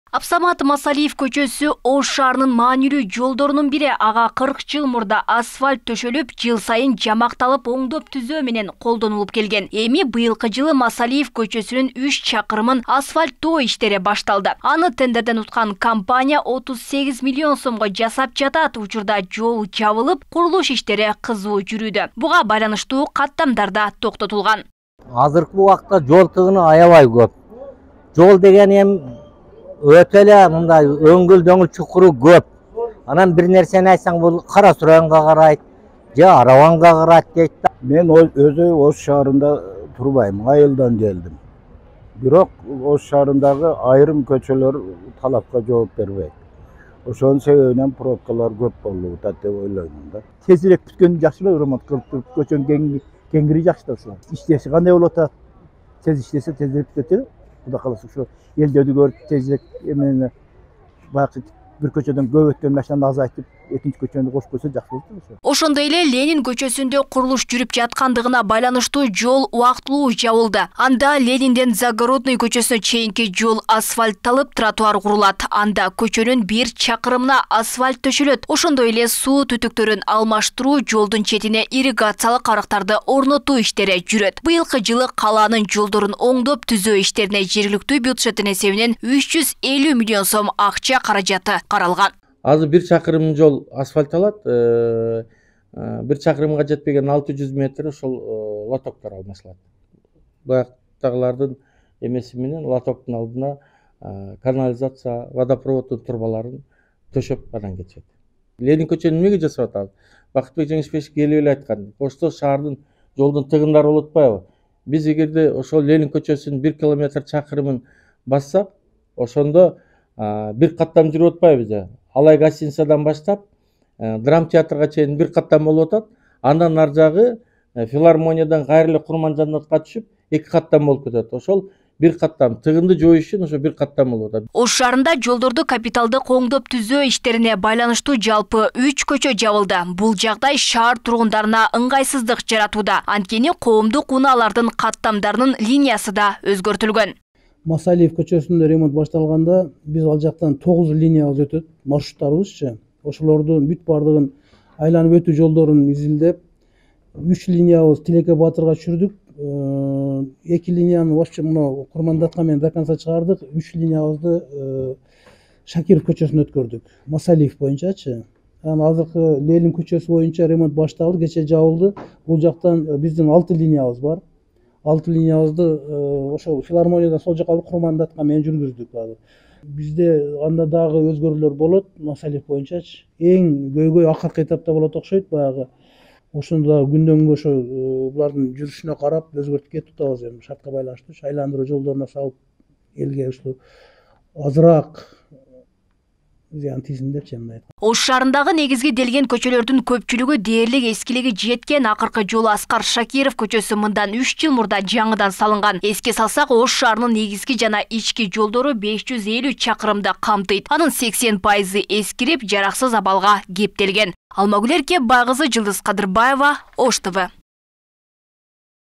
Абсамат Масалиев көчөсү Ош шаарынын маанилүү жолдорунун бири. Ага 40 жыл мурда асфальт төшөлүп, жыл сайын жамакталып, оңдоп түзөө менен колдонулуп келген. Эми быйылкы жылы Масалиев көчөсүнүн 3 чакырымын асфальттоо иштери башталды. Аны тендерден уткан компания 38 миллион сомго жасап жатат. Учурда жол жабылып, курулуш иштери кызуу жүрүүдө. Буга байланыштуу каттамдар да токтотулган. Азыркы убакта жол тыгыны аябай көп. Жол деген эми өтө эле мындай өңгүл чукуру көп. Анан бир нерсени айтсаң, бул Кара Суранга карайт, же Араванга карайт дейт. Мен өзү Ош шаарында турбайм, айылдан келдим. Бирок Ош шаарындагы айрым көчөлөр талапка жооп бербейт. Ошонун себебинен пробкалар көп болуп атат деп ойлойм да. Тезирээк бүткөн жакшы эле, ремонт кылып туруп, көчөнүн кеңири жакшы да. Иштеши кандай болуп атат? Тез иштесе тезирээк бүтөт. Кудай кааласа ушу элдерди көрүп тезирээк эмени баягы бир көчөдөн көп өткөн машинаны азайтып, экинчи көчөнү кошуп койсо жакшы болот. Ошондой эле Ленин көчөсүндө курулуш жүрүп жаткандыгына байланыштуу жол убактылуу жабылды. Анда Ленинден Загородный көчөсүнө чейинки жол асфальтталып, тротуар курулат. Анда көчөнүн 1 чакырымына асфальт төшөлөт. Ошондой эле суу түтүктөрүн алмаштыруу, жолдун четине ирригациялык арыктарды орнотуу иштери жүрөт. Быйылкы жылы калаанын жолдорун оңдоп түзөө иштерине жергиликтүү бюджеттин эсебинен 350 миллион сом акча каражаты каралган. Азыр 1 чакырым жол асфальтталат, 1 чакырымга жетпеген 600 метр ошол лотоктор алмашылат. Баяктагылардын эмеси менен лотоктун алдына канализация, водопроводдун турбаларын төшөп анан кетет. Ленин көчөнүн эмнеге жасап атабыз? Бакытбек Жеңишбешев келип эле айткан, ошто шаардын жолдун тыгындары болуп атпайбы? Биз эгерде ошол Ленин көчөсүнүн 1 километр чакырымын бассак, ошондо бир каттам жүрүп атпайбыз. Алай гостиницадан баштап драм театрга чейин бир каттам болуп атат. Андан ар жагы филармониядан кайра эле Курманжаннатка түшүп 2 каттам болуп кетет. Ошол бир каттам тыгынды жоош үчүн ошо бир каттам болуп атат. Ош шаарында жолдорду капиталдык оңдоп түзөө иштерине байланыштуу жалпы 3 көчө жабылды. Бул жагдай шаар тургундарына ыңгайсыздык жаратууда. Анткени коомдук унаалардын каттамдарынын линиясы да өзгөртүлгөн. Масалиев көчөсүндө ремонт башталганда биз ал жактан 9 линиябыз өтөт, маршруттарыбызчы. Ошолордун бүт бардыгын айланып өтүү жолдорун изилдеп, 3 линиябыз Тилеке Батырга түшүрдүк. 2 линияны вообще мына Курмандатка менен до конца чыгардык. 3 линиябызды Шакиров көчөсүнө өткөрдүк. Масалиев боюнчачы. Анан азыркы Ленин көчөсү боюнча ремонт башталды, кечээ жабылды. Бул жактан биздин 6 линиябыз бар. 6 линиябызды ошол филармониядан сол жака Курмандатка менен жүргүздүк. Бизде анда дагы өзгөрүүлөр болот, Масалиев боюнчачы. Эң көйгөй акыркы этапта болот окшойт баягы. Ошондо дагы күндөн күнгө ошо булардын жүрүшүнө карап өзгөртүп кетип атабыз эми шартка байланыштуу. Айландыруу жолдоруна салып элге ушу азыраак зыян тийсин депчи мындай. Ош шаарындагы негизги делген көчөлөрдүн көпчүлүгү дээрлик эскилиги жеткен. Акыркы жол Аскар Шакиров көчөсү мындан 3 жыл мурда жаңыдан салынган. Эске салсак, Ош шаарынын негизги жана ички жолдору 550 чакырымды камтыйт. Анын 80% эскирип, жараксыз абалга кептелген. Алмагүл Эрке, Байгызы, Жылдыз Кадырбаева, Ош ТВ.